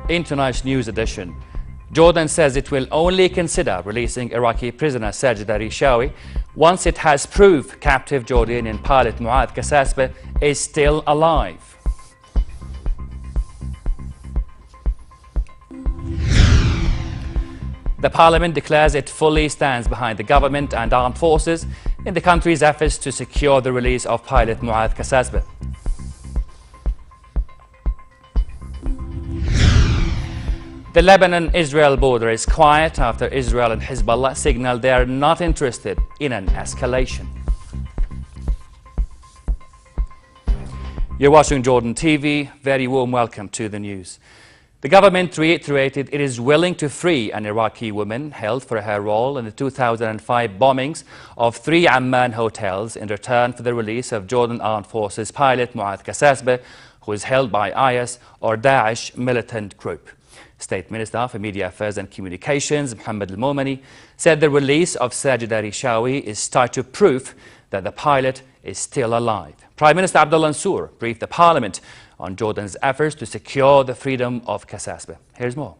In tonight's news edition, Jordan says it will only consider releasing Iraqi prisoner Sajida Rishawi once it has proof captive Jordanian pilot Muad Kasasbeh is still alive. The parliament declares it fully stands behind the government and armed forces in the country's efforts to secure the release of pilot Muad Kasasbeh. The Lebanon-Israel border is quiet after Israel and Hezbollah signaled they are not interested in an escalation. You're watching Jordan TV. Very warm welcome to the news. The government reiterated it is willing to free an Iraqi woman held for her role in the 2005 bombings of 3 Amman hotels in return for the release of Jordan Armed Forces pilot Muad Kasasbeh, who is held by IS or Daesh militant group. State Minister for Media Affairs and Communications, Mohammed Al-Momani, said the release of Sajida Rishawi is tied to proof that the pilot is still alive. Prime Minister Abdullah Mansour briefed the Parliament on Jordan's efforts to secure the freedom of Kasasbeh. Here's more.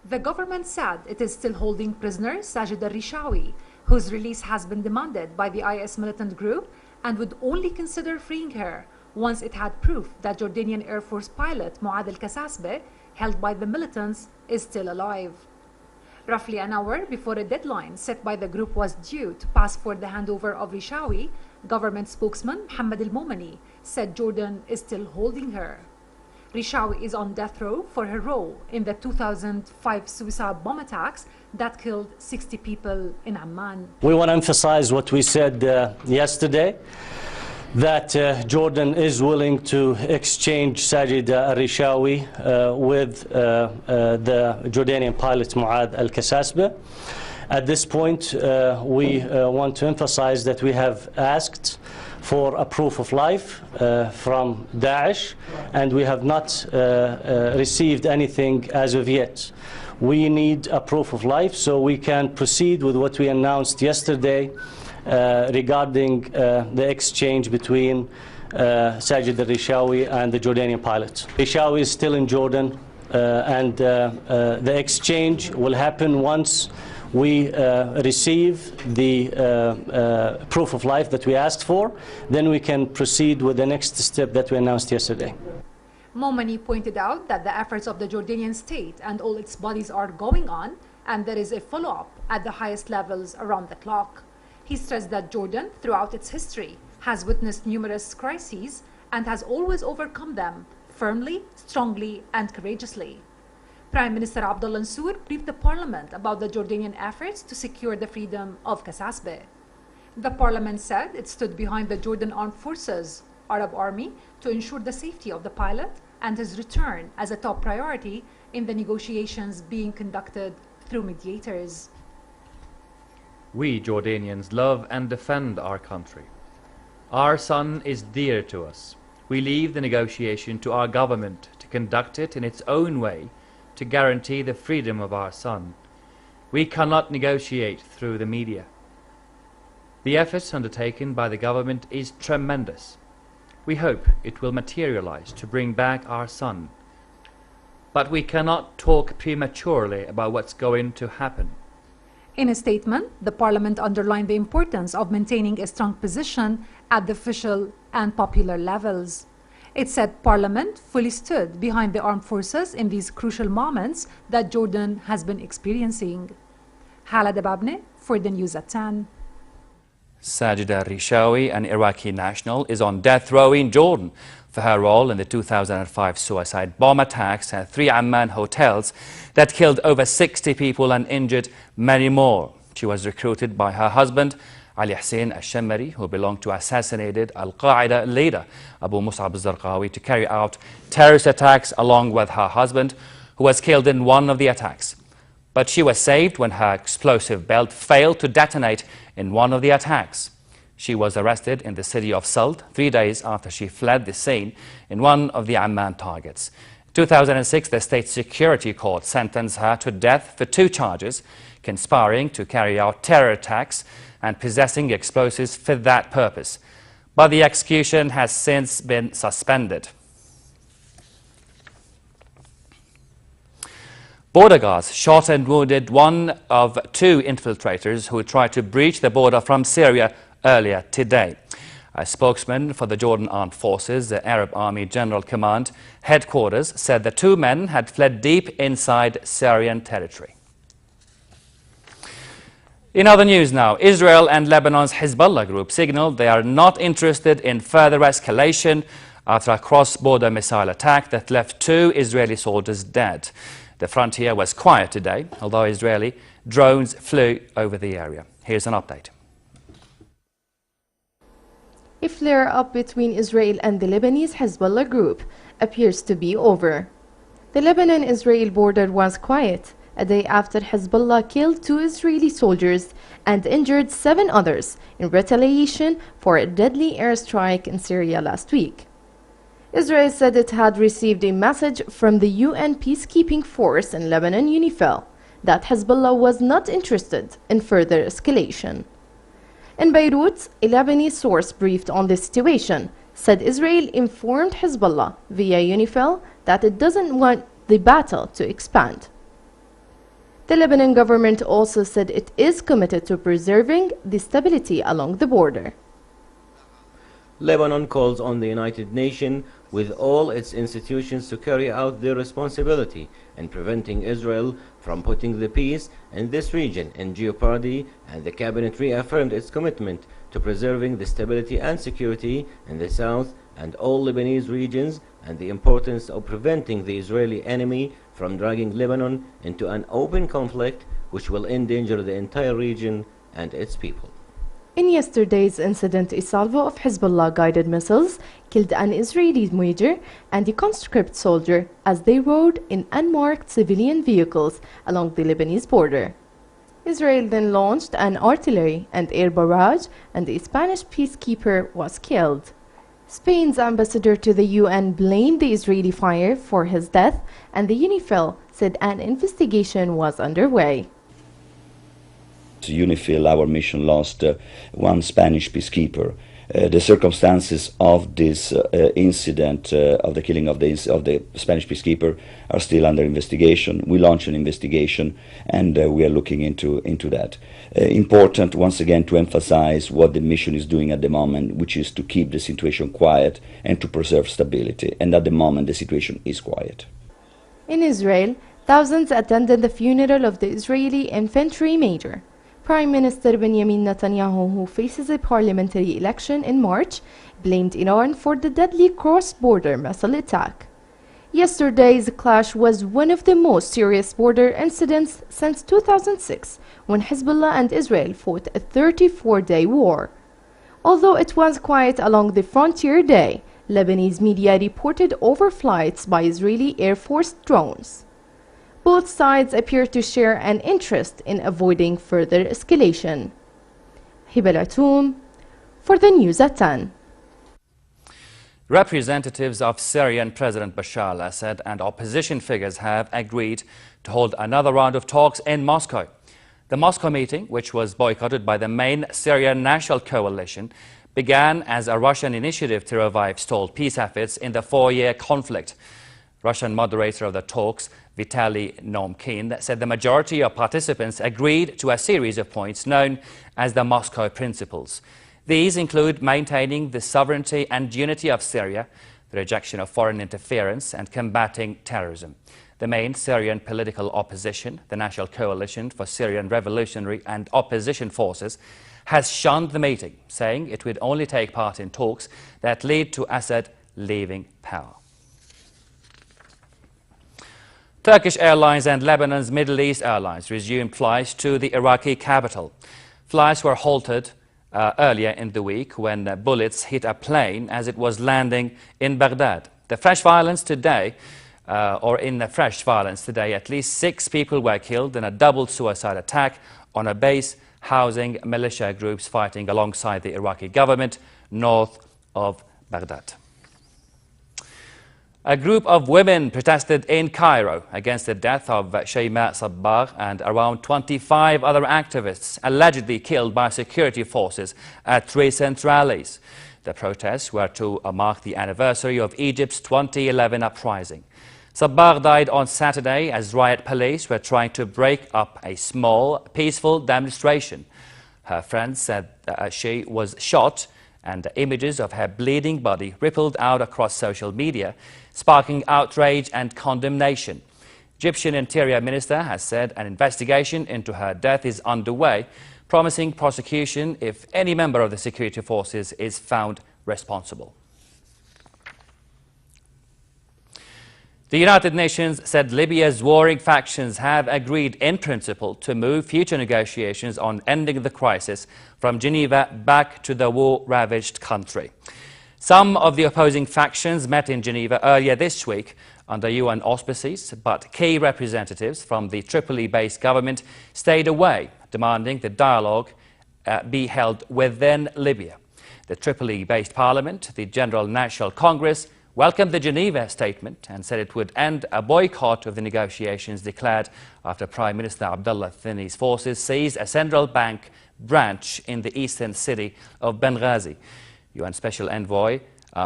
The government said it is still holding prisoner Sajida Rishawi, whose release has been demanded by the IS militant group, and would only consider freeing her once it had proof that Jordanian Air Force pilot Muad al-Kasasbeh, held by the militants, is still alive. Roughly an hour before a deadline set by the group was due to pass for the handover of Rishawi, government spokesman Mohammed Al-Momani said Jordan is still holding her. Rishawi is on death row for her role in the 2005 suicide bomb attacks that killed 60 people in Amman. We want to emphasize what we said yesterday, that Jordan is willing to exchange Sajida Rishawi with the Jordanian pilot Muad al-Kasasbeh. At this point, we want to emphasize that we have asked for a proof of life from Daesh, and we have not received anything as of yet. We need a proof of life so we can proceed with what we announced yesterday regarding the exchange between Sajida Rishawi and the Jordanian pilot. Rishawi is still in Jordan, and the exchange will happen once we receive the proof of life that we asked for. Then we can proceed with the next step that we announced yesterday. Momani pointed out that the efforts of the Jordanian state and all its bodies are going on, and there is a follow-up at the highest levels around the clock. He stressed that Jordan, throughout its history, has witnessed numerous crises and has always overcome them firmly, strongly, and courageously. Prime Minister Abdullah Mansour briefed the Parliament about the Jordanian efforts to secure the freedom of Kasasbeh. The Parliament said it stood behind the Jordan Armed Forces, Arab Army, to ensure the safety of the pilot and his return as a top priority in the negotiations being conducted through mediators. We Jordanians love and defend our country. Our son is dear to us. We leave the negotiation to our government to conduct it in its own way to guarantee the freedom of our son. We cannot negotiate through the media. The effort undertaken by the government is tremendous. We hope it will materialize to bring back our son. But we cannot talk prematurely about what's going to happen. In a statement, the Parliament underlined the importance of maintaining a strong position at the official and popular levels. It said Parliament fully stood behind the armed forces in these crucial moments that Jordan has been experiencing. Hala Dababne for the news at 10. Sajida Rishawi, an Iraqi national, is on death row in Jordan for her role in the 2005 suicide bomb attacks at 3 Amman hotels that killed over 60 people and injured many more. She was recruited by her husband, Ali Hussein al-Shammari, who belonged to assassinated Al-Qaeda leader Abu Mus'ab al-Zarqawi, to carry out terrorist attacks along with her husband, who was killed in one of the attacks. But she was saved when her explosive belt failed to detonate in one of the attacks. She was arrested in the city of Salt 3 days after she fled the scene in one of the Amman targets. In 2006, the State Security Court sentenced her to death for 2 charges: conspiring to carry out terror attacks and possessing explosives for that purpose. But the execution has since been suspended. Border guards shot and wounded one of two infiltrators who tried to breach the border from Syria earlier today. A spokesman for the Jordan Armed Forces, the Arab Army General Command headquarters, said the two men had fled deep inside Syrian territory. In other news now, Israel and Lebanon's Hezbollah group signaled they are not interested in further escalation after a cross-border missile attack that left two Israeli soldiers dead. The frontier was quiet today, although Israeli drones flew over the area. Here's an update. A flare-up between Israel and the Lebanese Hezbollah group appears to be over. The Lebanon-Israel border was quiet a day after Hezbollah killed two Israeli soldiers and injured 7 others in retaliation for a deadly airstrike in Syria last week. Israel said it had received a message from the UN peacekeeping force in Lebanon, UNIFIL, that Hezbollah was not interested in further escalation. In Beirut, a Lebanese source briefed on the situation said Israel informed Hezbollah via UNIFIL that it doesn't want the battle to expand. The Lebanon government also said it is committed to preserving the stability along the border. Lebanon calls on the United Nations with all its institutions to carry out their responsibility in preventing Israel from putting the peace in this region in jeopardy, and the cabinet reaffirmed its commitment to preserving the stability and security in the south and all Lebanese regions, and the importance of preventing the Israeli enemy from dragging Lebanon into an open conflict which will endanger the entire region and its people. In yesterday's incident, a salvo of Hezbollah-guided missiles killed an Israeli major and a conscript soldier as they rode in unmarked civilian vehicles along the Lebanese border. Israel then launched an artillery and air barrage, and a Spanish peacekeeper was killed. Spain's ambassador to the UN blamed the Israeli fire for his death, and the UNIFIL said an investigation was underway. UNIFIL, our mission, lost one Spanish peacekeeper. The circumstances of this incident, of the killing of the Spanish peacekeeper, are still under investigation. We launched an investigation, and we are looking into that. Important, once again, to emphasize what the mission is doing at the moment, which is to keep the situation quiet and to preserve stability. And at the moment, the situation is quiet. In Israel, thousands attended the funeral of the Israeli infantry major. Prime Minister Benjamin Netanyahu, who faces a parliamentary election in March, blamed Iran for the deadly cross-border missile attack. Yesterday's clash was one of the most serious border incidents since 2006, when Hezbollah and Israel fought a 34-day war. Although it was quiet along the frontier day, Lebanese media reported overflights by Israeli Air Force drones. Both sides appear to share an interest in avoiding further escalation. Hibal Atoum for the News at 10. Representatives of Syrian President Bashar al-Assad and opposition figures have agreed to hold another round of talks in Moscow. The Moscow meeting, which was boycotted by the main Syrian National Coalition, began as a Russian initiative to revive stalled peace efforts in the 4-year conflict. Russian moderator of the talks, Vitaly Nomkin, said the majority of participants agreed to a series of points known as the Moscow Principles. These include maintaining the sovereignty and unity of Syria, the rejection of foreign interference, and combating terrorism. The main Syrian political opposition, the National Coalition for Syrian Revolutionary and Opposition Forces, has shunned the meeting, saying it would only take part in talks that lead to Assad leaving power. Turkish Airlines and Lebanon's Middle East Airlines resumed flights to the Iraqi capital. Flights were halted earlier in the week when bullets hit a plane as it was landing in Baghdad. In the fresh violence today, at least 6 people were killed in a double suicide attack on a base housing militia groups fighting alongside the Iraqi government north of Baghdad. A group of women protested in Cairo against the death of Shayma Sabbar and around 25 other activists allegedly killed by security forces at recent rallies. The protests were to mark the anniversary of Egypt's 2011 uprising. Sabah died on Saturday as riot police were trying to break up a small, peaceful demonstration. Her friends said she was shot, and images of her bleeding body rippled out across social media, sparking outrage and condemnation. Egyptian Interior Minister has said an investigation into her death is underway, promising prosecution if any member of the security forces is found responsible. The United Nations said Libya's warring factions have agreed in principle to move future negotiations on ending the crisis from Geneva back to the war-ravaged country. Some of the opposing factions met in Geneva earlier this week under UN auspices, but key representatives from the Tripoli-based government stayed away, demanding the dialogue be held within Libya. The Tripoli-based parliament, the General National Congress, welcomed the Geneva statement and said it would end a boycott of the negotiations declared after Prime Minister Abdullah Thani's forces seized a central bank branch in the eastern city of Benghazi. UN Special Envoy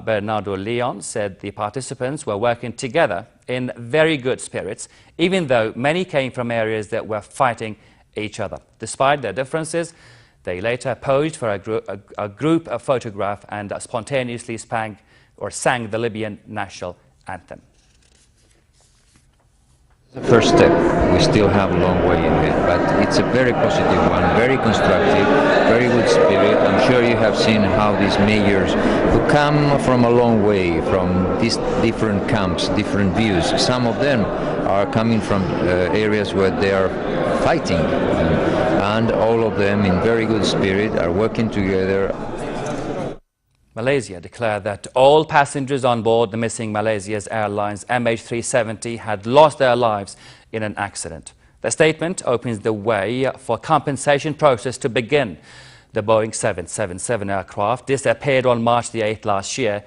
Bernardo Leon said the participants were working together in very good spirits, even though many came from areas that were fighting each other. Despite their differences, they later posed for a group photograph and spontaneously sang the Libyan national anthem. The first step. We still have a long way ahead, but it's a very positive one, very constructive, very good spirit. I'm sure you have seen how these mayors who come from a long way, from these different camps, different views, some of them are coming from areas where they are fighting, and all of them in very good spirit are working together. Malaysia declared that all passengers on board the missing Malaysia's Airlines MH370 had lost their lives in an accident. The statement opens the way for compensation process to begin. The Boeing 777 aircraft disappeared on March the 8th last year,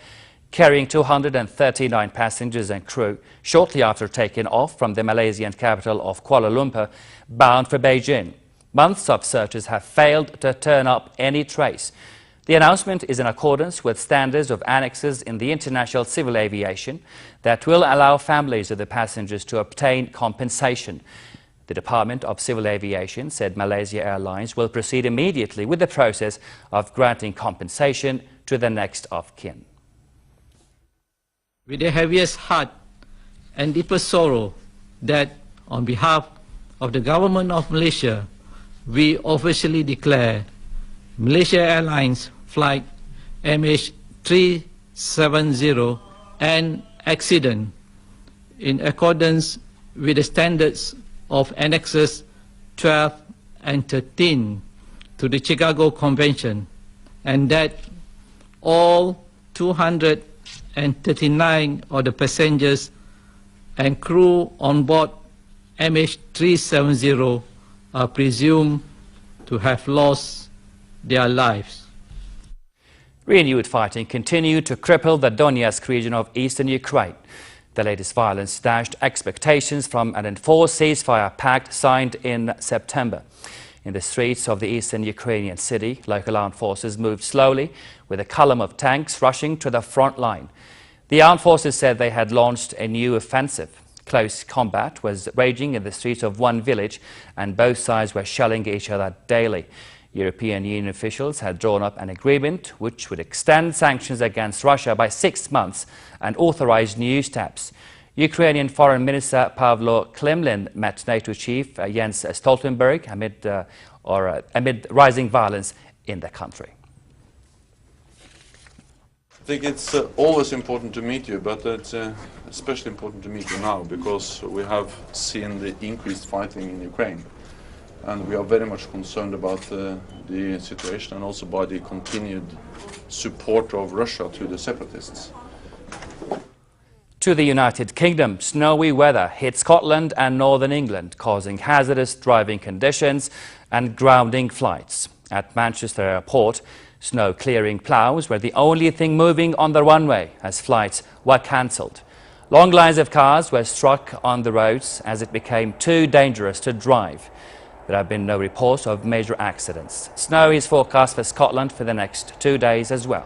carrying 239 passengers and crew, shortly after taking off from the Malaysian capital of Kuala Lumpur, bound for Beijing. Months of searches have failed to turn up any trace. The announcement is in accordance with standards of annexes in the International Civil Aviation that will allow families of the passengers to obtain compensation. The Department of Civil Aviation said Malaysia Airlines will proceed immediately with the process of granting compensation to the next of kin. With the heaviest heart and deepest sorrow that, on behalf of the Government of Malaysia, we officially declare Malaysia Airlines flight MH370 an accident in accordance with the standards of Annexes 12 and 13 to the Chicago Convention, and that all 239 of the passengers and crew on board MH370 are presumed to have lost their lives. Renewed fighting continued to cripple the Donetsk region of eastern Ukraine. The latest violence dashed expectations from an enforced ceasefire pact signed in September. In the streets of the eastern Ukrainian city, local armed forces moved slowly, with a column of tanks rushing to the front line. The armed forces said they had launched a new offensive. Close combat was raging in the streets of one village, and both sides were shelling each other daily. European Union officials had drawn up an agreement which would extend sanctions against Russia by 6 months and authorize new steps. Ukrainian Foreign Minister Pavlo Klimlin met NATO chief Jens Stoltenberg amid rising violence in the country. I think it's always important to meet you, but it's especially important to meet you now because we have seen the increased fighting in Ukraine. And we are very much concerned about the situation and also by the continued support of Russia to the separatists. To the United Kingdom, snowy weather hit Scotland and northern England, causing hazardous driving conditions and grounding flights. At Manchester Airport, snow clearing ploughs were the only thing moving on the runway as flights were cancelled. Long lines of cars were struck on the roads as it became too dangerous to drive. There have been no reports of major accidents. Snow is forecast for Scotland for the next 2 days as well.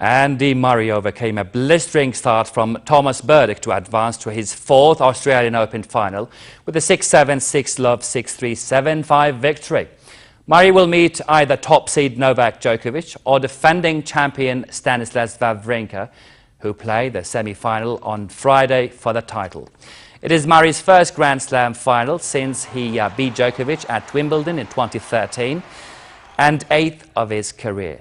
Andy Murray overcame a blistering start from Thomas Burdick to advance to his 4th Australian Open final with a 6-7, 6-love, 6-3, 7-5 victory. Murray will meet either top seed Novak Djokovic or defending champion Stanislas Wawrinka, who play the semi-final on Friday for the title. It is Murray's first Grand Slam final since he beat Djokovic at Wimbledon in 2013 and 8th of his career.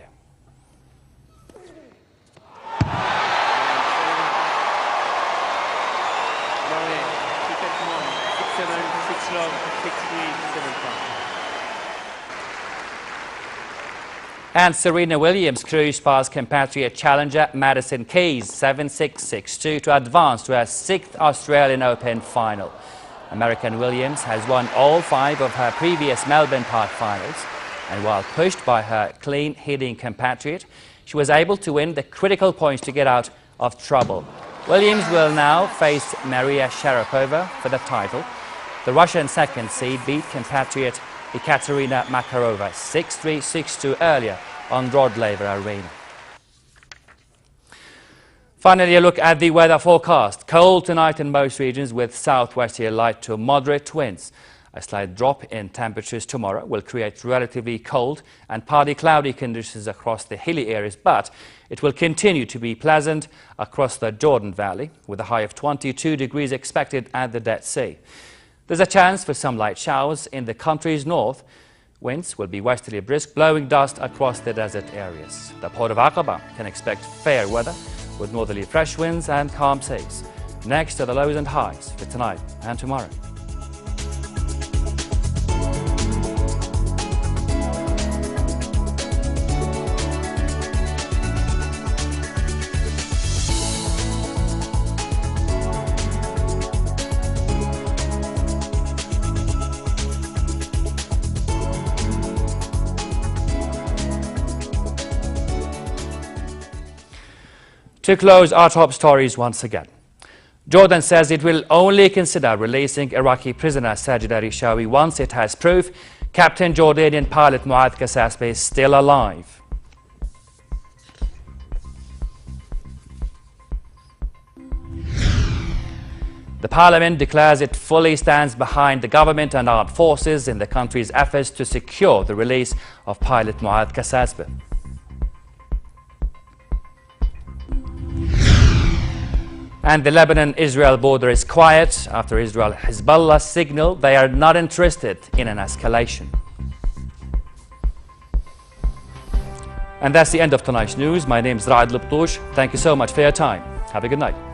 And Serena Williams cruised past compatriot challenger Madison Keys 7-6, 6-2 to advance to her 6th Australian Open final. American Williams has won all 5 of her previous Melbourne Park finals, and while pushed by her clean-hitting compatriot, she was able to win the critical points to get out of trouble. Williams will now face Maria Sharapova for the title. The Russian second seed beat compatriot Ekaterina Makarova 6-3, 6-2 earlier on Rod Laver Arena. Finally, a look at the weather forecast. Cold tonight in most regions with southwesterly light to moderate winds. A slight drop in temperatures tomorrow will create relatively cold and partly cloudy conditions across the hilly areas, but it will continue to be pleasant across the Jordan Valley with a high of 22 degrees expected at the Dead Sea. There's a chance for some light showers in the country's north. Winds will be westerly brisk, blowing dust across the desert areas. The port of Aqaba can expect fair weather with northerly fresh winds and calm seas. Next are the lows and highs for tonight and tomorrow. To close our top stories once again, Jordan says it will only consider releasing Iraqi prisoner Sajid Rishawi once it has proof Captain Jordanian pilot Muad Kasasbe is still alive. The parliament declares it fully stands behind the government and armed forces in the country's efforts to secure the release of pilot Muad Kasasbe. And the Lebanon-Israel border is quiet after Israel-Hezbollah signal they are not interested in an escalation. And that's the end of tonight's news. My name is Raad Lubtoush. Thank you so much for your time. Have a good night.